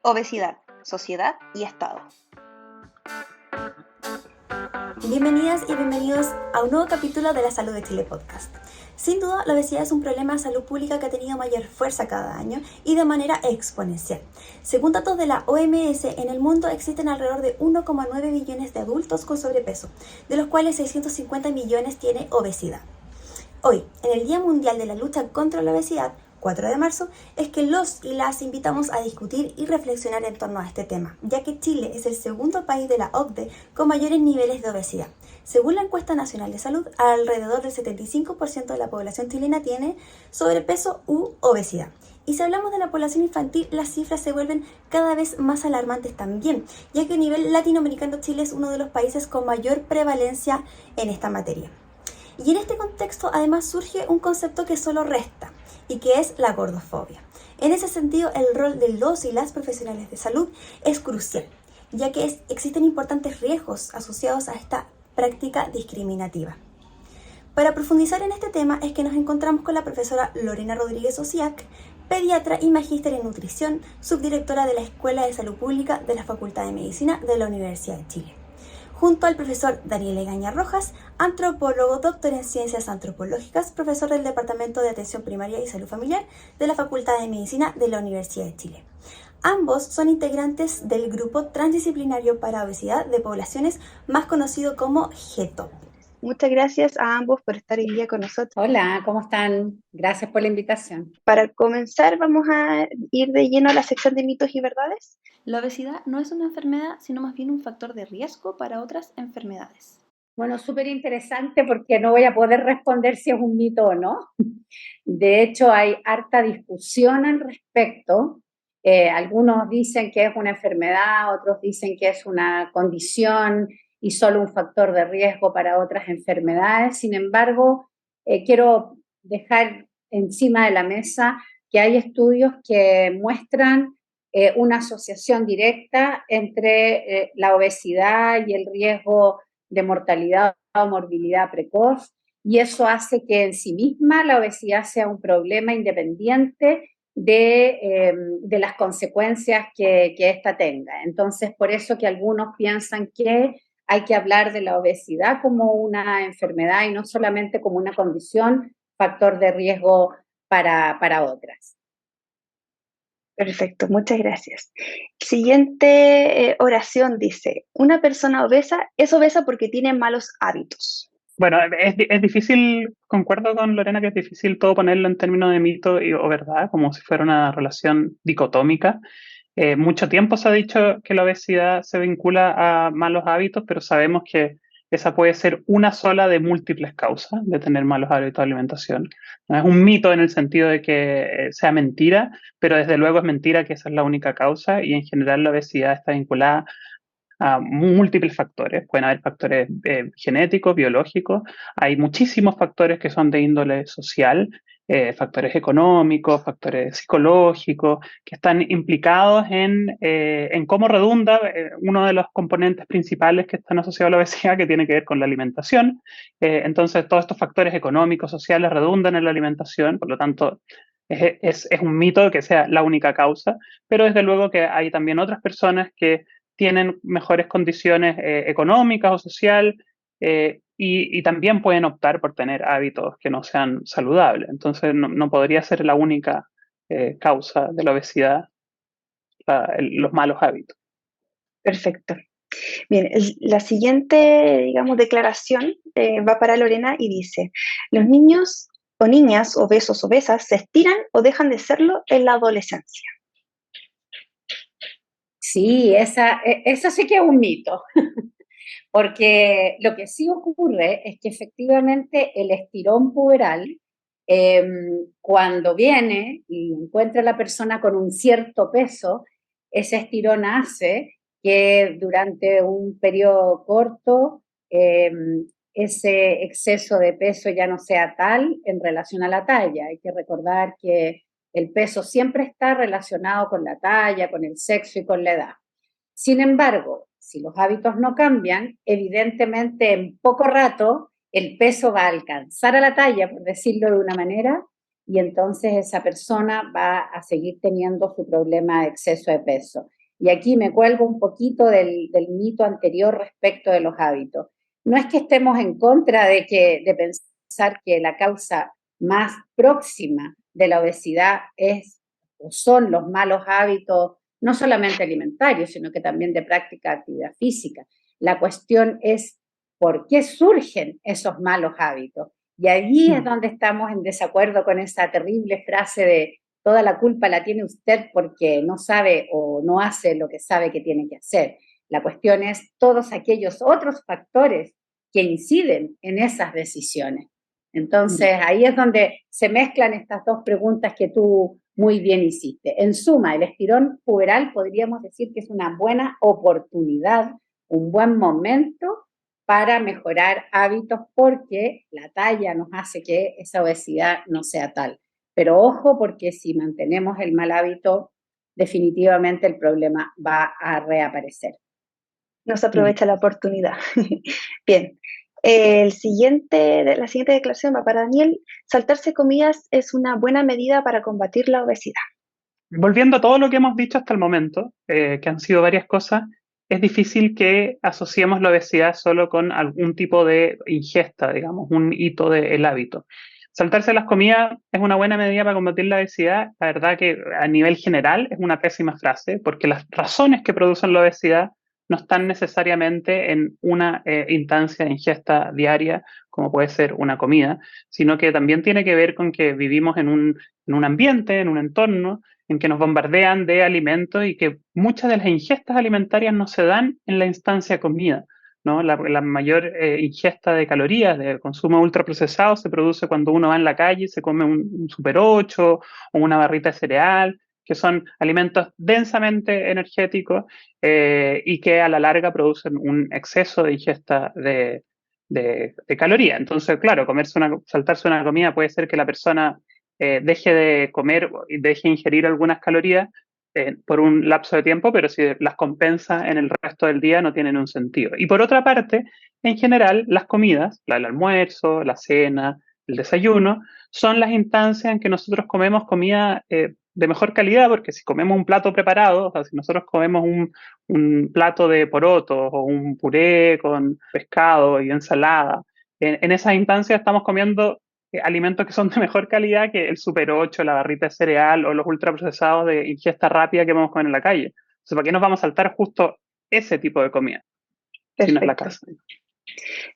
Obesidad, sociedad y Estado. Bienvenidas y bienvenidos a un nuevo capítulo de La Salud de Chile Podcast. Sin duda, la obesidad es un problema de salud pública que ha tenido mayor fuerza cada año y de manera exponencial. Según datos de la OMS, en el mundo existen alrededor de 1,9 billones de adultos con sobrepeso, de los cuales 650 millones tienen obesidad. Hoy, en el Día Mundial de la Lucha contra la Obesidad, 4 de marzo, es que los y las invitamos a discutir y reflexionar en torno a este tema, ya que Chile es el segundo país de la OCDE con mayores niveles de obesidad. Según la encuesta nacional de salud, alrededor del 75% de la población chilena tiene sobrepeso u obesidad. Y si hablamos de la población infantil, las cifras se vuelven cada vez más alarmantes también, ya que a nivel latinoamericano Chile es uno de los países con mayor prevalencia en esta materia. Y en este contexto además surge un concepto que solo resta, y que es la gordofobia. En ese sentido, el rol de los y las profesionales de salud es crucial, ya que existen importantes riesgos asociados a esta práctica discriminativa. Para profundizar en este tema es que nos encontramos con la profesora Lorena Rodríguez Osiak, pediatra y magíster en nutrición, subdirectora de la Escuela de Salud Pública de la Facultad de Medicina de la Universidad de Chile, junto al profesor Daniel Egaña Rojas, antropólogo, doctor en Ciencias Antropológicas, profesor del Departamento de Atención Primaria y Salud Familiar de la Facultad de Medicina de la Universidad de Chile. Ambos son integrantes del Grupo Transdisciplinario para Obesidad de Poblaciones, más conocido como GETOP. Muchas gracias a ambos por estar hoy día con nosotros. Hola, ¿cómo están? Gracias por la invitación. Para comenzar, vamos a ir de lleno a la sección de mitos y verdades. La obesidad no es una enfermedad, sino más bien un factor de riesgo para otras enfermedades. Bueno, súper interesante porque no voy a poder responder si es un mito o no. De hecho, hay harta discusión al respecto. Algunos dicen que es una enfermedad, otros dicen que es una condición y solo un factor de riesgo para otras enfermedades. Sin embargo, quiero dejar encima de la mesa que hay estudios que muestran una asociación directa entre la obesidad y el riesgo de mortalidad o morbilidad precoz, y eso hace que en sí misma la obesidad sea un problema independiente de las consecuencias que ésta tenga. Entonces, por eso que algunos piensan que hay que hablar de la obesidad como una enfermedad y no solamente como una condición, factor de riesgo para otras. Perfecto, muchas gracias. Siguiente oración dice, una persona obesa es obesa porque tiene malos hábitos. Bueno, es difícil, concuerdo con Lorena que es difícil todo ponerlo en términos de mito o verdad, como si fuera una relación dicotómica. Mucho tiempo se ha dicho que la obesidad se vincula a malos hábitos, pero sabemos que esa puede ser una sola de múltiples causas de tener malos hábitos de alimentación. No es un mito en el sentido de que sea mentira, pero desde luego es mentira que esa es la única causa, y en general la obesidad está vinculada a múltiples factores. Pueden haber factores genéticos, biológicos, hay muchísimos factores que son de índole social, factores económicos, factores psicológicos, que están implicados en cómo redunda uno de los componentes principales que están asociados a la obesidad, que tiene que ver con la alimentación. Entonces, todos estos factores económicos, sociales, redundan en la alimentación, por lo tanto, es un mito que sea la única causa, pero desde luego que hay también otras personas que tienen mejores condiciones económicas o social, y también pueden optar por tener hábitos que no sean saludables. Entonces no podría ser la única causa de la obesidad los malos hábitos. Perfecto. Bien, la siguiente, digamos, declaración va para Lorena y dice, los niños o niñas obesos o obesas se estiran o dejan de serlo en la adolescencia. Sí, eso sí que es un mito, porque lo que sí ocurre es que efectivamente el estirón puberal, cuando viene y encuentra a la persona con un cierto peso, ese estirón hace que durante un periodo corto ese exceso de peso ya no sea tal en relación a la talla. Hay que recordar que el peso siempre está relacionado con la talla, con el sexo y con la edad. Sin embargo, si los hábitos no cambian, evidentemente en poco rato el peso va a alcanzar a la talla, por decirlo de una manera, y entonces esa persona va a seguir teniendo su problema de exceso de peso. Y aquí me cuelgo un poquito del mito anterior respecto de los hábitos. No es que estemos en contra de pensar que la causa más próxima de la obesidad es o son los malos hábitos, no solamente alimentarios, sino que también de práctica de actividad física. La cuestión es por qué surgen esos malos hábitos. Y allí es donde estamos en desacuerdo con esa terrible frase de toda la culpa la tiene usted porque no sabe o no hace lo que sabe que tiene que hacer. La cuestión es todos aquellos otros factores que inciden en esas decisiones. Entonces, ahí es donde se mezclan estas dos preguntas que tú muy bien hiciste. En suma, el estirón puberal podríamos decir que es una buena oportunidad, un buen momento para mejorar hábitos porque la talla nos hace que esa obesidad no sea tal. Pero ojo, porque si mantenemos el mal hábito, definitivamente el problema va a reaparecer. No se aprovecha la oportunidad. Bien. La siguiente declaración va para Daniel. Saltarse comidas es una buena medida para combatir la obesidad. Volviendo a todo lo que hemos dicho hasta el momento, que han sido varias cosas, es difícil que asociemos la obesidad solo con algún tipo de ingesta, digamos, un hito del hábito. Saltarse las comidas es una buena medida para combatir la obesidad. La verdad que a nivel general es una pésima frase, porque las razones que producen la obesidad no están necesariamente en una instancia de ingesta diaria, como puede ser una comida, sino que también tiene que ver con que vivimos en un ambiente, en un entorno, en que nos bombardean de alimentos y que muchas de las ingestas alimentarias no se dan en la instancia comida, ¿no? La mayor ingesta de calorías, de consumo ultraprocesado, se produce cuando uno va en la calle y se come un Super 8 o una barrita de cereal, que son alimentos densamente energéticos y que a la larga producen un exceso de ingesta de calorías. Entonces, claro, saltarse una comida puede ser que la persona deje de comer y deje de ingerir algunas calorías por un lapso de tiempo, pero si las compensa en el resto del día no tienen un sentido. Y por otra parte, en general, las comidas, el almuerzo, la cena, el desayuno, son las instancias en que nosotros comemos comida de mejor calidad, porque si comemos un plato preparado, o sea, si nosotros comemos un plato de porotos o un puré con pescado y ensalada, en esas instancias estamos comiendo alimentos que son de mejor calidad que el Super 8, la barrita de cereal o los ultraprocesados de ingesta rápida que vamos a comer en la calle. Entonces, ¿para qué nos vamos a saltar justo ese tipo de comida? Si no es la casa.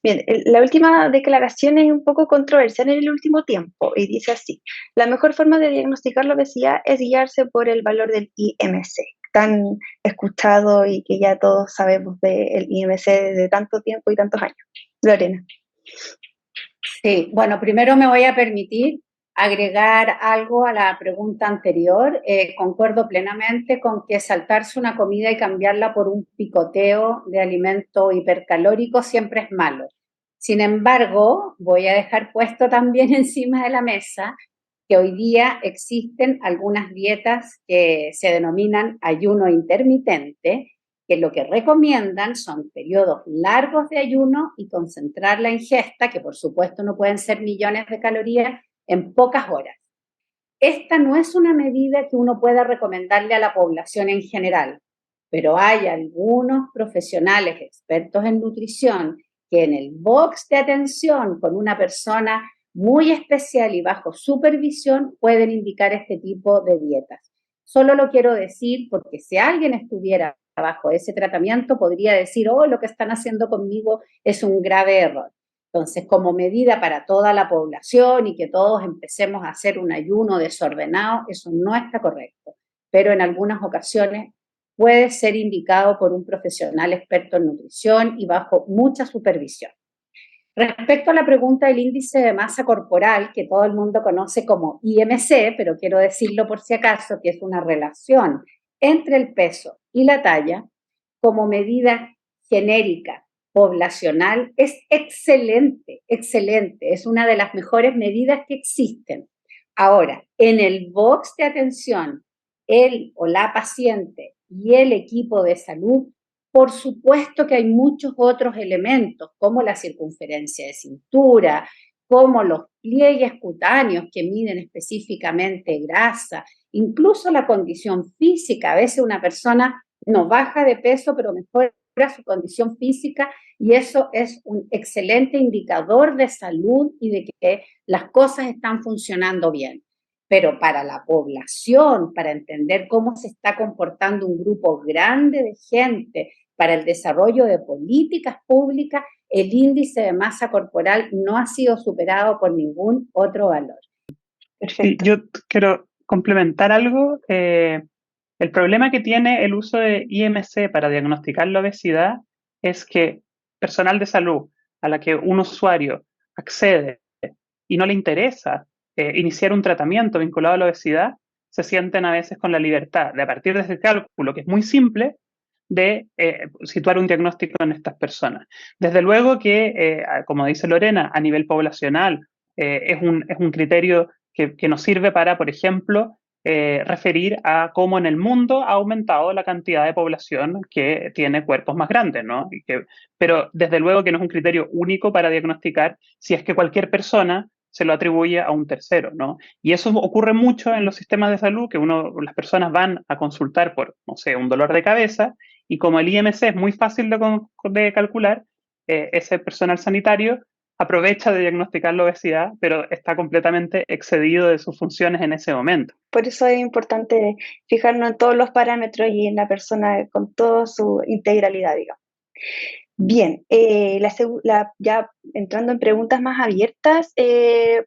Bien, la última declaración es un poco controversial en el último tiempo y dice así: la mejor forma de diagnosticar la obesidad es guiarse por el valor del IMC, tan escuchado y que ya todos sabemos del IMC de tanto tiempo y tantos años. Lorena. Sí, bueno, primero me voy a permitir agregar algo a la pregunta anterior. Concuerdo plenamente con que saltarse una comida y cambiarla por un picoteo de alimento hipercalórico siempre es malo. Sin embargo, voy a dejar puesto también encima de la mesa que hoy día existen algunas dietas que se denominan ayuno intermitente, que lo que recomiendan son periodos largos de ayuno y concentrar la ingesta, que por supuesto no pueden ser millones de calorías, en pocas horas. Esta no es una medida que uno pueda recomendarle a la población en general, pero hay algunos profesionales expertos en nutrición que en el box de atención con una persona muy especial y bajo supervisión pueden indicar este tipo de dietas. Solo lo quiero decir porque si alguien estuviera bajo ese tratamiento podría decir, oh, lo que están haciendo conmigo es un grave error. Entonces, como medida para toda la población y que todos empecemos a hacer un ayuno desordenado, eso no está correcto. Pero en algunas ocasiones puede ser indicado por un profesional experto en nutrición y bajo mucha supervisión. Respecto a la pregunta del índice de masa corporal, que todo el mundo conoce como IMC, pero quiero decirlo por si acaso, que es una relación entre el peso y la talla, como medida genérica, poblacional, es excelente, excelente. Es una de las mejores medidas que existen. Ahora, en el box de atención, él o la paciente y el equipo de salud, por supuesto que hay muchos otros elementos, como la circunferencia de cintura, como los pliegues cutáneos que miden específicamente grasa, incluso la condición física. A veces una persona no baja de peso, pero mejora su condición física, y eso es un excelente indicador de salud y de que las cosas están funcionando bien. Pero para la población, para entender cómo se está comportando un grupo grande de gente, para el desarrollo de políticas públicas, el índice de masa corporal no ha sido superado por ningún otro valor. Sí, yo quiero complementar algo. El problema que tiene el uso de IMC para diagnosticar la obesidad es que personal de salud a la que un usuario accede y no le interesa iniciar un tratamiento vinculado a la obesidad, se sienten a veces con la libertad de, a partir de ese cálculo, que es muy simple, de situar un diagnóstico en estas personas. Desde luego que, como dice Lorena, a nivel poblacional es un criterio que nos sirve para, por ejemplo, referir a cómo en el mundo ha aumentado la cantidad de población que tiene cuerpos más grandes, ¿no? Pero desde luego que no es un criterio único para diagnosticar si es que cualquier persona se lo atribuye a un tercero, ¿no? Y eso ocurre mucho en los sistemas de salud, que las personas van a consultar por, no sé, un dolor de cabeza, y como el IMC es muy fácil de calcular, ese personal sanitario aprovecha de diagnosticar la obesidad, pero está completamente excedido de sus funciones en ese momento. Por eso es importante fijarnos en todos los parámetros y en la persona con toda su integralidad, digamos. Bien, ya entrando en preguntas más abiertas,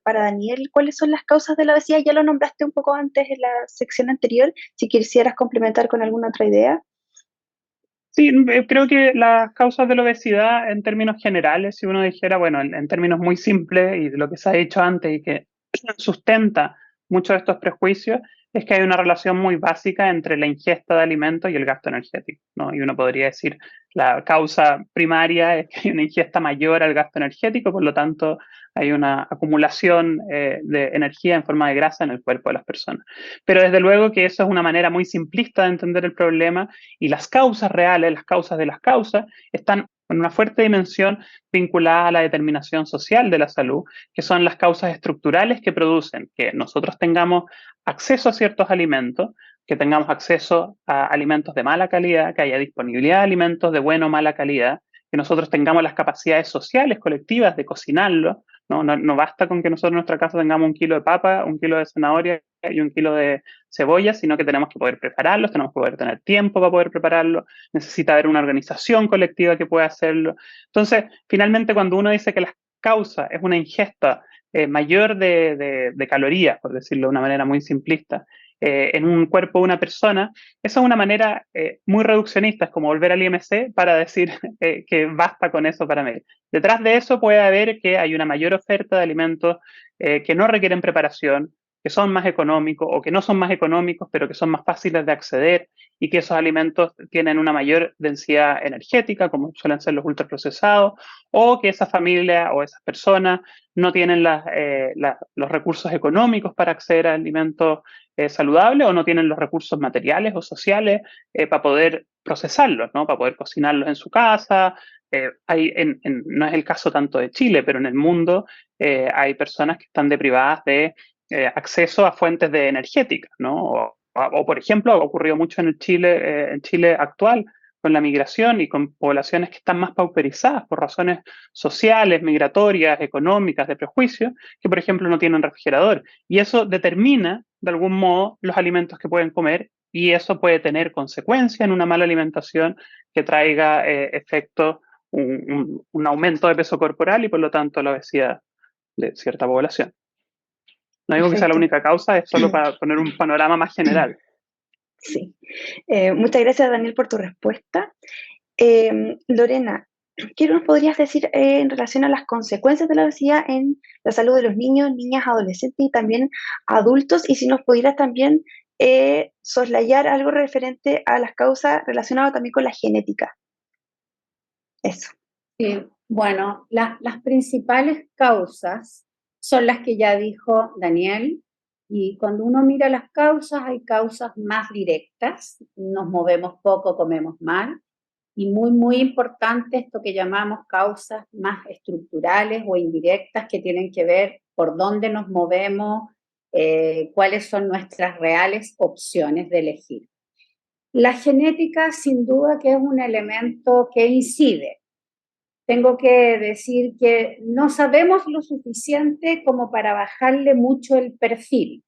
para Daniel, ¿cuáles son las causas de la obesidad? Ya lo nombraste un poco antes en la sección anterior, si quisieras complementar con alguna otra idea. Sí, creo que las causas de la obesidad en términos generales, si uno dijera, bueno, en términos muy simples y de lo que se ha dicho antes y que sustenta muchos de estos prejuicios, es que hay una relación muy básica entre la ingesta de alimentos y el gasto energético, ¿no? Y uno podría decir, la causa primaria es que hay una ingesta mayor al gasto energético, por lo tanto hay una acumulación de energía en forma de grasa en el cuerpo de las personas. Pero desde luego que eso es una manera muy simplista de entender el problema, y las causas reales, las causas de las causas, están en una fuerte dimensión vinculada a la determinación social de la salud, que son las causas estructurales que producen que nosotros tengamos acceso a ciertos alimentos, que tengamos acceso a alimentos de mala calidad, que haya disponibilidad de alimentos de buena o mala calidad, que nosotros tengamos las capacidades sociales, colectivas de cocinarlo. No basta con que nosotros en nuestra casa tengamos 1 kilo de papa, 1 kilo de zanahoria y 1 kilo de cebolla, sino que tenemos que poder prepararlos, tenemos que poder tener tiempo para poder prepararlo, necesita haber una organización colectiva que pueda hacerlo. Entonces, finalmente, cuando uno dice que la causa es una ingesta mayor de calorías, por decirlo de una manera muy simplista, en un cuerpo de una persona, esa es una manera muy reduccionista, es como volver al IMC para decir que basta con eso para medir. Detrás de eso puede haber que hay una mayor oferta de alimentos que no requieren preparación, que son más económicos o que no son más económicos, pero que son más fáciles de acceder, y que esos alimentos tienen una mayor densidad energética, como suelen ser los ultraprocesados, o que esa familia o esas personas no tienen los recursos económicos para acceder a alimentos saludables, o no tienen los recursos materiales o sociales para poder procesarlos, ¿no? Para poder cocinarlos en su casa. No es el caso tanto de Chile, pero en el mundo hay personas que están deprivadas de acceso a fuentes de energéticas, ¿no? O, por ejemplo, ha ocurrido mucho en Chile actual, con la migración y con poblaciones que están más pauperizadas por razones sociales, migratorias, económicas, de prejuicio, que por ejemplo no tienen refrigerador. Y eso determina, de algún modo, los alimentos que pueden comer, y eso puede tener consecuencias en una mala alimentación que traiga efectos, un aumento de peso corporal y por lo tanto la obesidad de cierta población. No digo que sea la única causa, es solo para poner un panorama más general. Sí. Muchas gracias, Daniel, por tu respuesta. Lorena, ¿qué nos podrías decir en relación a las consecuencias de la obesidad en la salud de los niños, niñas, adolescentes y también adultos? Y si nos pudieras también soslayar algo referente a las causas relacionadas también con la genética. Eso. Sí, bueno, las principales causas son las que ya dijo Daniel, y cuando uno mira las causas, hay causas más directas: nos movemos poco, comemos mal, y muy importante esto que llamamos causas más estructurales o indirectas, que tienen que ver por dónde nos movemos, cuáles son nuestras reales opciones de elegir. La genética sin duda que es un elemento que incide. Tengo que decir que no sabemos lo suficiente como para bajarle mucho el perfil.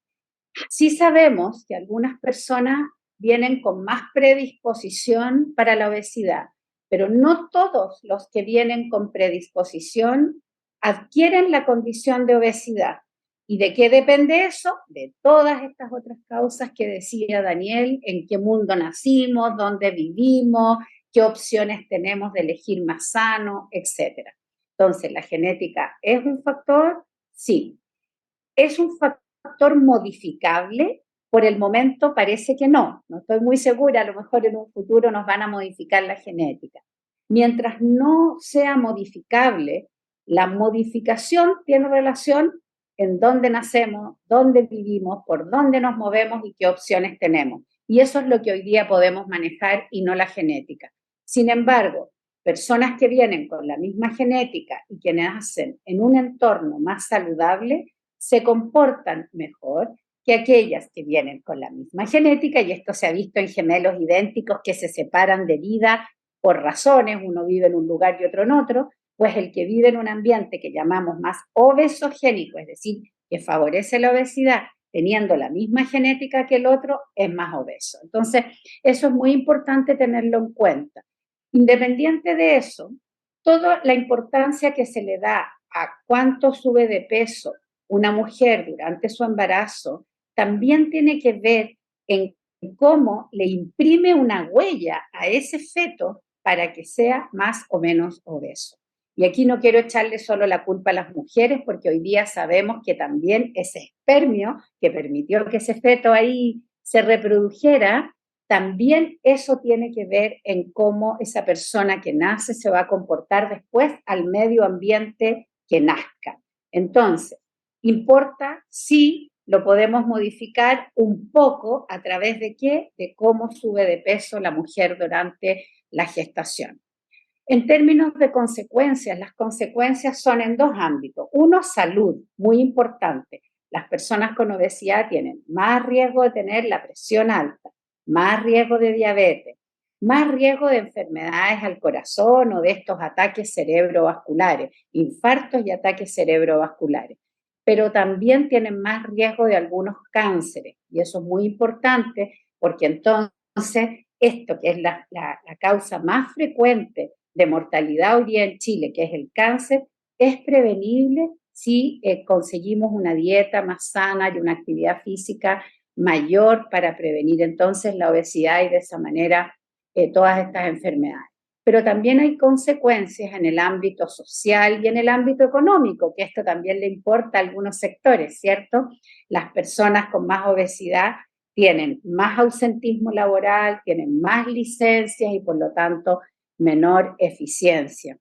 Sí sabemos que algunas personas vienen con más predisposición para la obesidad, pero no todos los que vienen con predisposición adquieren la condición de obesidad. ¿Y de qué depende eso? De todas estas otras causas que decía Daniel, en qué mundo nacimos, dónde vivimos, qué opciones tenemos de elegir más sano, etc. Entonces, ¿la genética es un factor? Sí. ¿Es un factor modificable? Por el momento parece que no. No estoy muy segura, a lo mejor en un futuro nos van a modificar la genética. Mientras no sea modificable, la modificación tiene relación en dónde nacemos, dónde vivimos, por dónde nos movemos y qué opciones tenemos. Y eso es lo que hoy día podemos manejar y no la genética. Sin embargo, personas que vienen con la misma genética y que nacen en un entorno más saludable se comportan mejor que aquellas que vienen con la misma genética, y esto se ha visto en gemelos idénticos que se separan de vida por razones, uno vive en un lugar y otro en otro, pues el que vive en un ambiente que llamamos más obesogénico, es decir, que favorece la obesidad, teniendo la misma genética que el otro, es más obeso. Entonces, eso es muy importante tenerlo en cuenta. Independiente de eso, toda la importancia que se le da a cuánto sube de peso una mujer durante su embarazo también tiene que ver en cómo le imprime una huella a ese feto para que sea más o menos obeso. Y aquí no quiero echarle solo la culpa a las mujeres, porque hoy día sabemos que también ese espermio que permitió que ese feto ahí se reprodujera, también eso tiene que ver en cómo esa persona que nace se va a comportar después al medio ambiente que nazca. Entonces, importa si lo podemos modificar un poco a través de qué, de cómo sube de peso la mujer durante la gestación. En términos de consecuencias, las consecuencias son en dos ámbitos. Uno, salud, muy importante. Las personas con obesidad tienen más riesgo de tener la presión alta, más riesgo de diabetes, más riesgo de enfermedades al corazón o de estos ataques cerebrovasculares, infartos y ataques cerebrovasculares. Pero también tienen más riesgo de algunos cánceres, y eso es muy importante porque entonces esto que es la causa más frecuente de mortalidad hoy día en Chile, que es el cáncer, es prevenible si conseguimos una dieta más sana y una actividad física mayor para prevenir entonces la obesidad y de esa manera todas estas enfermedades. Pero también hay consecuencias en el ámbito social y en el ámbito económico, que esto también le importa a algunos sectores, ¿cierto? Las personas con más obesidad tienen más ausentismo laboral, tienen más licencias y por lo tanto menor eficiencia.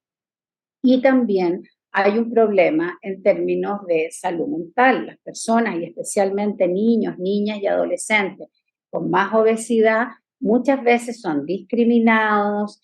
Y también hay un problema en términos de salud mental. Las personas, y especialmente niños, niñas y adolescentes con más obesidad, muchas veces son discriminados,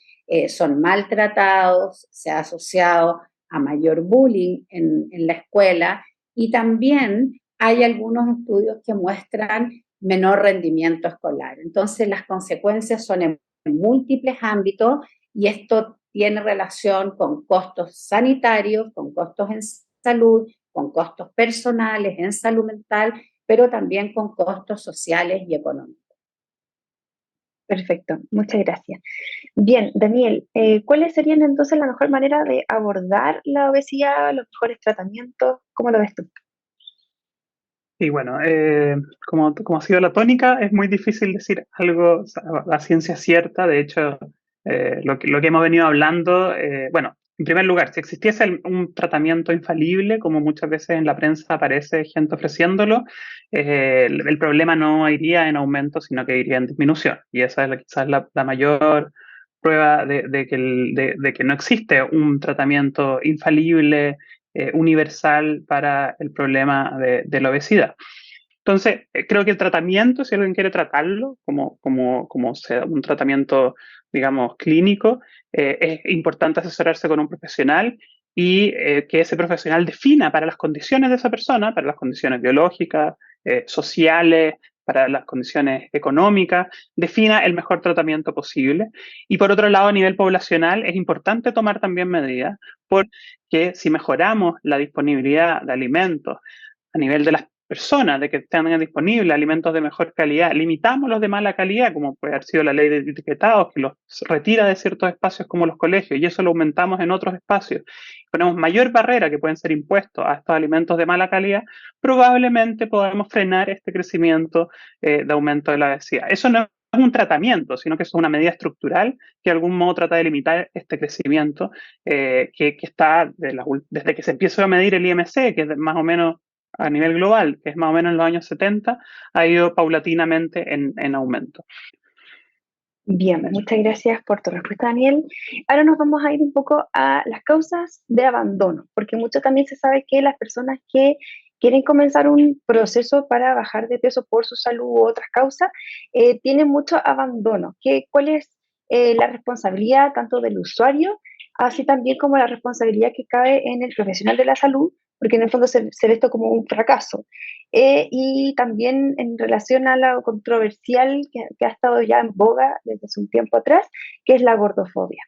son maltratados, se ha asociado a mayor bullying en la escuela, y también hay algunos estudios que muestran menor rendimiento escolar. Entonces, las consecuencias son en múltiples ámbitos, y esto tiene relación con costos sanitarios, con costos en salud, con costos personales en salud mental, pero también con costos sociales y económicos. Perfecto, muchas gracias. Bien, Daniel, ¿cuáles serían entonces la mejor manera de abordar la obesidad, los mejores tratamientos? ¿Cómo lo ves tú? Y bueno, como ha sido la tónica, es muy difícil decir algo a ciencia cierta. De hecho, lo que hemos venido hablando, bueno, en primer lugar, si existiese un tratamiento infalible, como muchas veces en la prensa aparece gente ofreciéndolo, el problema no iría en aumento, sino que iría en disminución. Y esa es quizás la mayor prueba de que no existe un tratamiento infalible, universal para el problema de la obesidad. Entonces, creo que el tratamiento, si alguien quiere tratarlo como sea un tratamiento, digamos, clínico, es importante asesorarse con un profesional y que ese profesional defina para las condiciones de esa persona, para las condiciones biológicas, sociales, para las condiciones económicas, defina el mejor tratamiento posible. Y por otro lado, a nivel poblacional, es importante tomar también medidas, porque si mejoramos la disponibilidad de alimentos a nivel de las personas, de que tengan disponibles alimentos de mejor calidad, limitamos los de mala calidad, como puede haber sido la ley de etiquetados, que los retira de ciertos espacios como los colegios, y eso lo aumentamos en otros espacios. Ponemos mayor barrera que pueden ser impuestos a estos alimentos de mala calidad, probablemente podamos frenar este crecimiento de aumento de la obesidad. Eso no es un tratamiento, sino que es una medida estructural que de algún modo trata de limitar este crecimiento que está desde que se empieza a medir el IMC, que es más o menos a nivel global, que es más o menos en los años 70, ha ido paulatinamente en aumento. Bien, muchas gracias por tu respuesta, Daniel. Ahora nos vamos a ir un poco a las causas de abandono, porque mucho también se sabe que las personas que quieren comenzar un proceso para bajar de peso por su salud u otras causas, tienen mucho abandono. ¿Cuál es la responsabilidad tanto del usuario, así también como la responsabilidad que cabe en el profesional de la salud? Porque en el fondo se ve esto como un fracaso. Y también en relación a lo controversial que ha estado ya en boga desde hace un tiempo atrás, que es la gordofobia.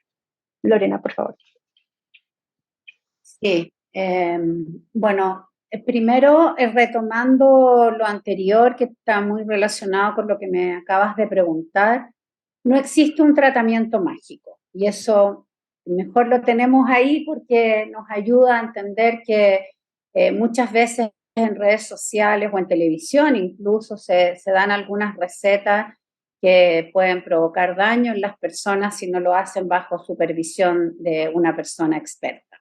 Lorena, por favor. Sí, bueno, primero retomando lo anterior, que está muy relacionado con lo que me acabas de preguntar, no existe un tratamiento mágico y eso mejor lo tenemos ahí porque nos ayuda a entender que muchas veces en redes sociales o en televisión incluso se dan algunas recetas que pueden provocar daño en las personas si no lo hacen bajo supervisión de una persona experta.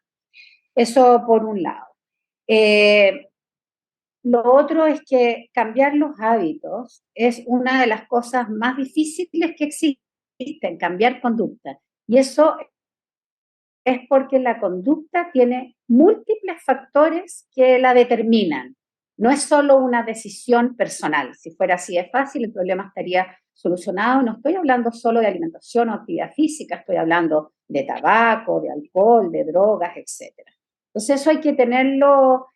Eso por un lado. Lo otro es que cambiar los hábitos es una de las cosas más difíciles que existen, cambiar conducta. Y eso es porque la conducta tiene múltiples factores que la determinan. No es solo una decisión personal. Si fuera así de fácil, el problema estaría solucionado. No estoy hablando solo de alimentación o actividad física, estoy hablando de tabaco, de alcohol, de drogas, etc. Entonces eso hay que tenerlo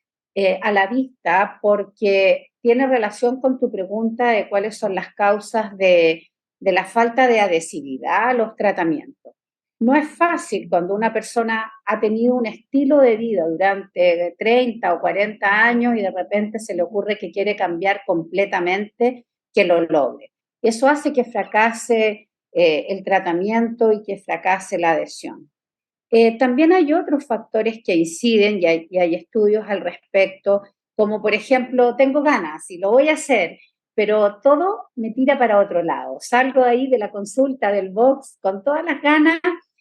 a la vista porque tiene relación con tu pregunta de cuáles son las causas de la falta de adhesividad a los tratamientos. No es fácil cuando una persona ha tenido un estilo de vida durante 30 o 40 años y de repente se le ocurre que quiere cambiar completamente, que lo logre. Eso hace que fracase el tratamiento y que fracase la adhesión. También hay otros factores que inciden y hay estudios al respecto, como por ejemplo, tengo ganas y lo voy a hacer, pero todo me tira para otro lado. Salgo de ahí de la consulta del box con todas las ganas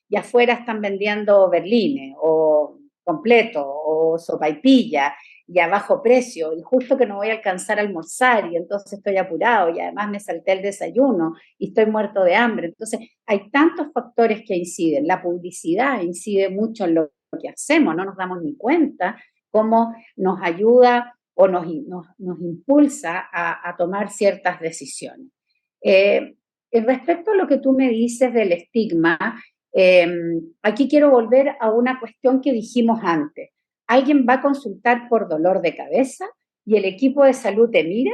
y afuera están vendiendo berlines o completo o sopaipilla y a bajo precio y justo que no voy a alcanzar a almorzar y entonces estoy apurado y además me salté el desayuno y estoy muerto de hambre. Entonces hay tantos factores que inciden. La publicidad incide mucho en lo que hacemos, no nos damos ni cuenta cómo nos ayuda o nos impulsa a tomar ciertas decisiones. Respecto a lo que tú me dices del estigma, aquí quiero volver a una cuestión que dijimos antes. Alguien va a consultar por dolor de cabeza y el equipo de salud te mira,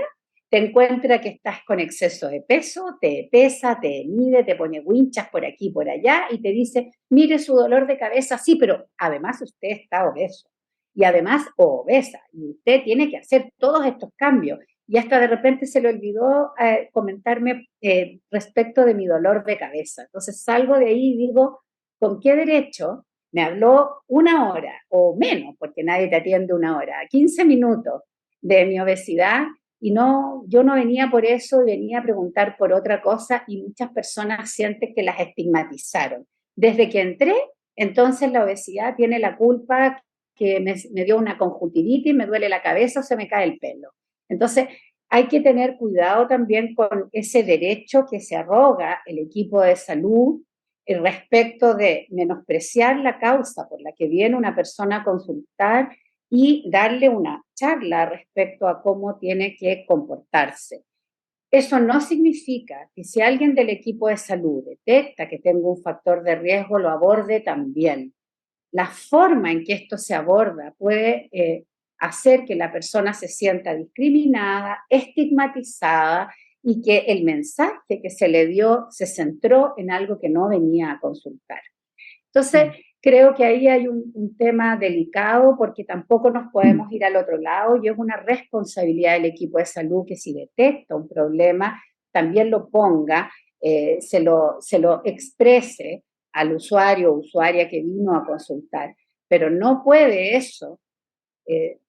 te encuentra que estás con exceso de peso, te pesa, te mide, te pone winchas por aquí y por allá y te dice, mire su dolor de cabeza, sí, pero además usted está obeso y además obesa y usted tiene que hacer todos estos cambios. Y hasta de repente se le olvidó comentarme respecto de mi dolor de cabeza. Entonces salgo de ahí y digo, ¿con qué derecho me habló una hora o menos, porque nadie te atiende una hora, 15 minutos de mi obesidad? Y no, yo no venía por eso, venía a preguntar por otra cosa y muchas personas sienten que las estigmatizaron. Desde que entré, entonces la obesidad tiene la culpa que me dio una conjuntivitis, me duele la cabeza o se me cae el pelo. Entonces, hay que tener cuidado también con ese derecho que se arroga el equipo de salud respecto de menospreciar la causa por la que viene una persona a consultar y darle una charla respecto a cómo tiene que comportarse. Eso no significa que si alguien del equipo de salud detecta que tengo un factor de riesgo, lo aborde también. La forma en que esto se aborda puede hacer que la persona se sienta discriminada, estigmatizada y que el mensaje que se le dio se centró en algo que no venía a consultar. Entonces, creo que ahí hay un tema delicado porque tampoco nos podemos ir al otro lado y es una responsabilidad del equipo de salud que si detecta un problema, también lo ponga, se lo exprese al usuario o usuaria que vino a consultar. Pero no puede eso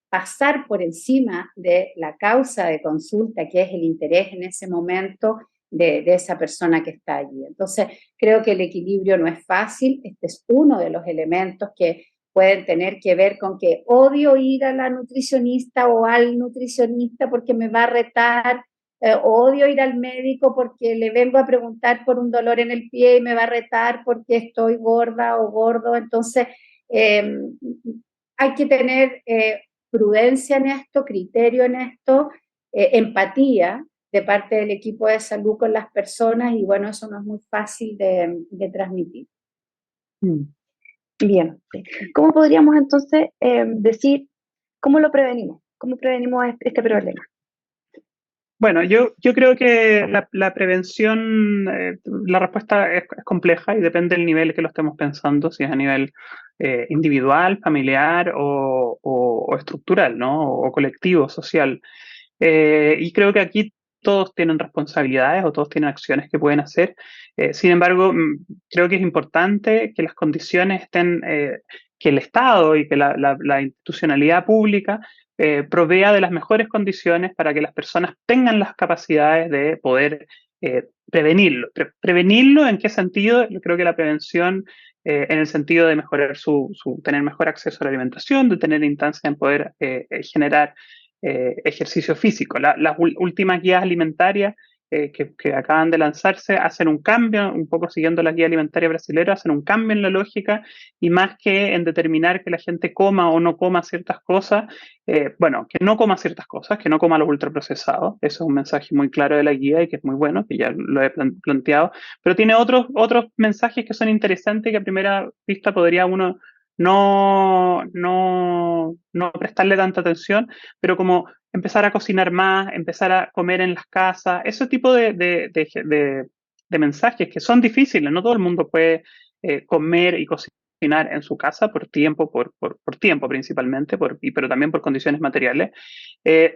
pasar por encima de la causa de consulta, que es el interés en ese momento de esa persona que está allí. Entonces, creo que el equilibrio no es fácil. Este es uno de los elementos que pueden tener que ver con que odio ir a la nutricionista o al nutricionista porque me va a retar, odio ir al médico porque le vengo a preguntar por un dolor en el pie y me va a retar porque estoy gorda o gordo. Entonces, hay que tener prudencia en esto, criterio en esto, empatía de parte del equipo de salud con las personas y bueno, eso no es muy fácil de transmitir. Bien. ¿Cómo podríamos entonces decir cómo lo prevenimos? ¿Cómo prevenimos este problema? Bueno, yo creo que la prevención, la respuesta es compleja y depende del nivel que lo estemos pensando, si es a nivel individual, familiar o estructural, ¿no? O colectivo, social. Y creo que aquí todos tienen responsabilidades o todos tienen acciones que pueden hacer. Sin embargo, creo que es importante que las condiciones estén, que el Estado y que la institucionalidad pública provea de las mejores condiciones para que las personas tengan las capacidades de poder prevenirlo. ¿Prevenirlo en qué sentido? Yo creo que la prevención en el sentido de mejorar tener mejor acceso a la alimentación, de tener instancia en poder generar ejercicio físico. Las últimas guías alimentarias que acaban de lanzarse hacen un cambio, un poco siguiendo las guías alimentarias brasileñas, hacen un cambio en la lógica y más que en determinar que la gente coma o no coma ciertas cosas, bueno, que no coma ciertas cosas, que no coma los ultraprocesados. Eso es un mensaje muy claro de la guía y que es muy bueno, que ya lo he planteado, pero tiene otros mensajes que son interesantes y que a primera vista podría uno no prestarle tanta atención, pero como empezar a cocinar más, empezar a comer en las casas, ese tipo de mensajes que son difíciles, no todo el mundo puede comer y cocinar en su casa por tiempo, por tiempo principalmente, pero también por condiciones materiales,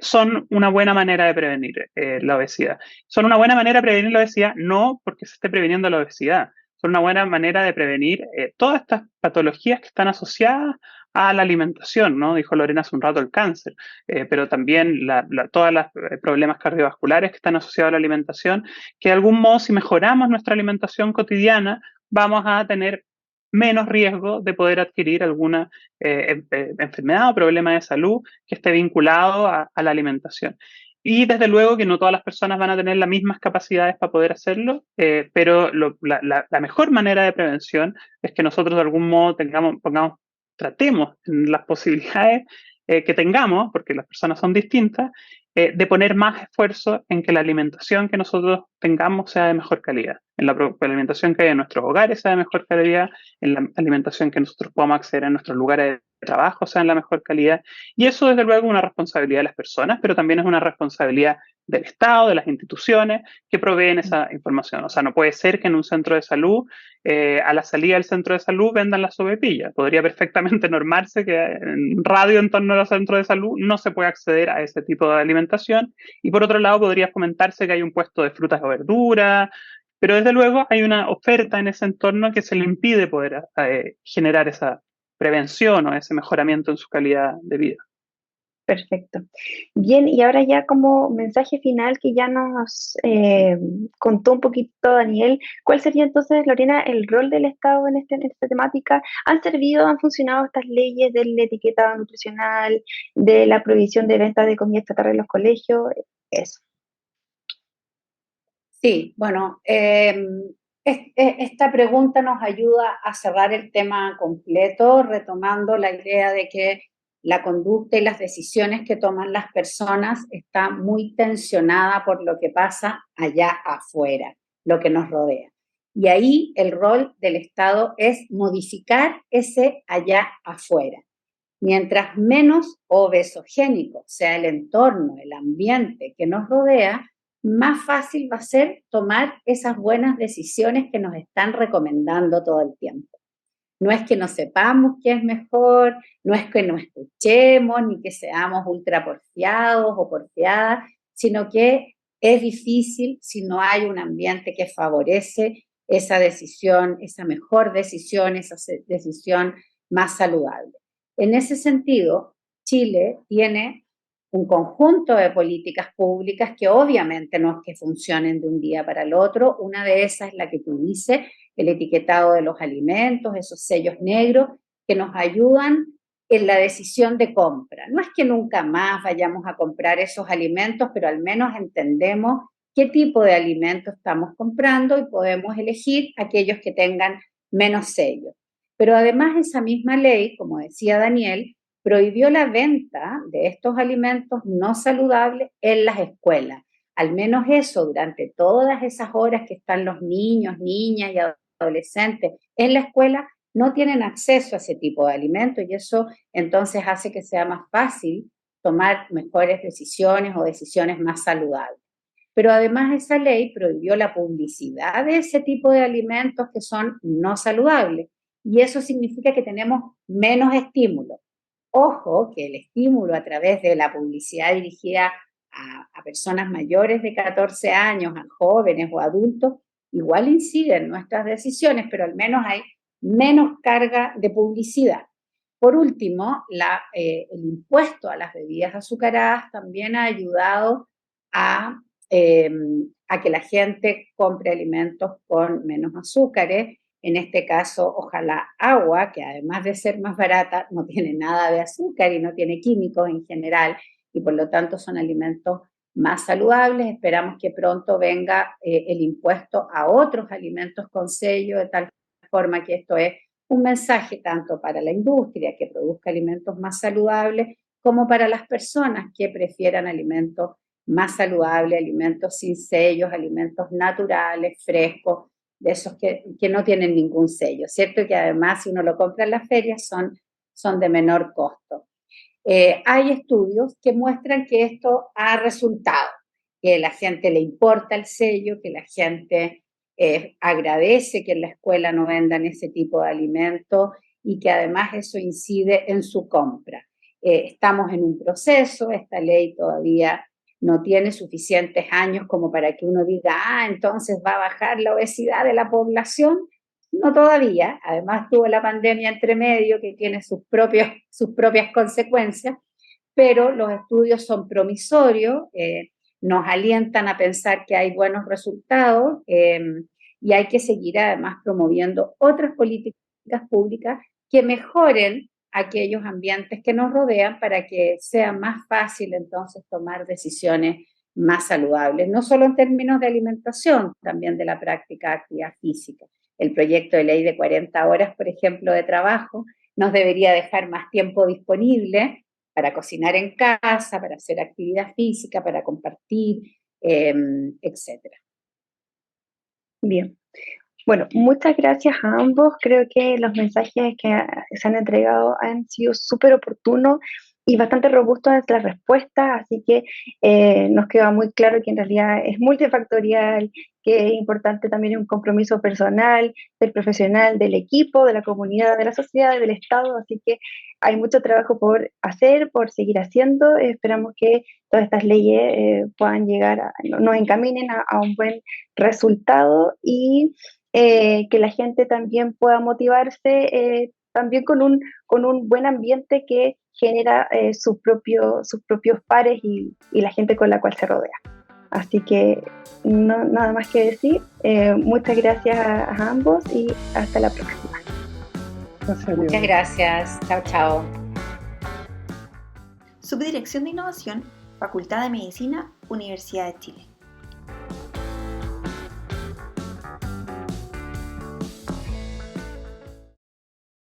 son una buena manera de prevenir la obesidad. Son una buena manera de prevenir la obesidad, no porque se esté previniendo la obesidad, son una buena manera de prevenir todas estas patologías que están asociadas a la alimentación, ¿no? Dijo Lorena hace un rato el cáncer, pero también todos los problemas cardiovasculares que están asociados a la alimentación, que de algún modo si mejoramos nuestra alimentación cotidiana, vamos a tener menos riesgo de poder adquirir alguna enfermedad o problema de salud que esté vinculado a la alimentación. Y desde luego que no todas las personas van a tener las mismas capacidades para poder hacerlo, pero la mejor manera de prevención es que nosotros de algún modo tratemos en las posibilidades que tengamos, porque las personas son distintas, de poner más esfuerzo en que la alimentación que nosotros tengamos sea de mejor calidad, en la alimentación que hay en nuestros hogares sea de mejor calidad, en la alimentación que nosotros podamos acceder en nuestros lugares de trabajo sea en la mejor calidad. Y eso desde luego es una responsabilidad de las personas, pero también es una responsabilidad del Estado, de las instituciones que proveen esa información. O sea, no puede ser que en un centro de salud, a la salida del centro de salud, vendan las sopaipillas. Podría perfectamente normarse que en radio en torno al centro de salud no se puede acceder a ese tipo de alimentación. Y por otro lado, podría comentarse que hay un puesto de frutas o verduras, pero desde luego hay una oferta en ese entorno que se le impide poder generar esa prevención o ese mejoramiento en su calidad de vida. Perfecto. Bien, y ahora ya como mensaje final que ya nos contó un poquito Daniel, ¿cuál sería entonces, Lorena, el rol del Estado en esta temática? ¿Han funcionado estas leyes de la etiqueta nutricional, de la prohibición de venta de comida chatarra en los colegios? Eso. Sí, bueno, esta pregunta nos ayuda a cerrar el tema completo, retomando la idea de que la conducta y las decisiones que toman las personas está muy tensionada por lo que pasa allá afuera, lo que nos rodea. Y ahí el rol del Estado es modificar ese allá afuera. Mientras menos obesogénico sea el entorno, el ambiente que nos rodea, más fácil va a ser tomar esas buenas decisiones que nos están recomendando todo el tiempo. No es que no sepamos qué es mejor, no es que no escuchemos, ni que seamos ultraporfiados o porfiadas, sino que es difícil si no hay un ambiente que favorece esa decisión, esa mejor decisión, esa decisión más saludable. En ese sentido, Chile tiene un conjunto de políticas públicas que obviamente no es que funcionen de un día para el otro. Una de esas es la que tú dices, el etiquetado de los alimentos, esos sellos negros que nos ayudan en la decisión de compra. No es que nunca más vayamos a comprar esos alimentos, pero al menos entendemos qué tipo de alimento estamos comprando y podemos elegir aquellos que tengan menos sellos. Pero además esa misma ley, como decía Daniel, prohibió la venta de estos alimentos no saludables en las escuelas. Al menos eso, durante todas esas horas que están los niños, niñas y adolescentes en la escuela, no tienen acceso a ese tipo de alimentos y eso entonces hace que sea más fácil tomar mejores decisiones o decisiones más saludables. Pero además esa ley prohibió la publicidad de ese tipo de alimentos que son no saludables y eso significa que tenemos menos estímulos. Ojo que el estímulo a través de la publicidad dirigida a personas mayores de 14 años, a jóvenes o adultos, igual incide en nuestras decisiones, pero al menos hay menos carga de publicidad. Por último, el impuesto a las bebidas azucaradas también ha ayudado a que la gente compre alimentos con menos azúcares. En este caso, ojalá agua, que además de ser más barata, no tiene nada de azúcar y no tiene químicos en general, y por lo tanto son alimentos más saludables. Esperamos que pronto venga el impuesto a otros alimentos con sello, de tal forma que esto es un mensaje tanto para la industria que produzca alimentos más saludables, como para las personas que prefieran alimentos más saludables, alimentos sin sellos, alimentos naturales, frescos, de esos que no tienen ningún sello, ¿cierto? Que además si uno lo compra en las ferias son de menor costo. Hay estudios que muestran que esto ha resultado, que a la gente le importa el sello, que la gente agradece que en la escuela no vendan ese tipo de alimentos y que además eso incide en su compra. Estamos en un proceso, esta ley todavía no tiene suficientes años como para que uno diga, entonces va a bajar la obesidad de la población. No todavía, además tuvo la pandemia entre medio que tiene sus propias consecuencias, pero los estudios son promisorios, nos alientan a pensar que hay buenos resultados y hay que seguir además promoviendo otras políticas públicas que mejoren aquellos ambientes que nos rodean para que sea más fácil entonces tomar decisiones más saludables, no solo en términos de alimentación, también de la práctica de actividad física. El proyecto de ley de 40 horas, por ejemplo, de trabajo, nos debería dejar más tiempo disponible para cocinar en casa, para hacer actividad física, para compartir, etc. Bien. Bueno, muchas gracias a ambos. Creo que los mensajes que se han entregado han sido súper oportunos y bastante robustos en las respuestas, así que nos queda muy claro que en realidad es multifactorial, que es importante también un compromiso personal, del profesional, del equipo, de la comunidad, de la sociedad, del Estado, así que hay mucho trabajo por hacer, por seguir haciendo. Esperamos que todas estas leyes puedan llegar, nos encaminen a un buen resultado y que la gente también pueda motivarse también con un buen ambiente que genera sus propios pares y la gente con la cual se rodea. Así que nada más que decir. Muchas gracias a ambos y hasta la próxima. Muchas gracias. Chao, chao. Subdirección de Innovación, Facultad de Medicina, Universidad de Chile.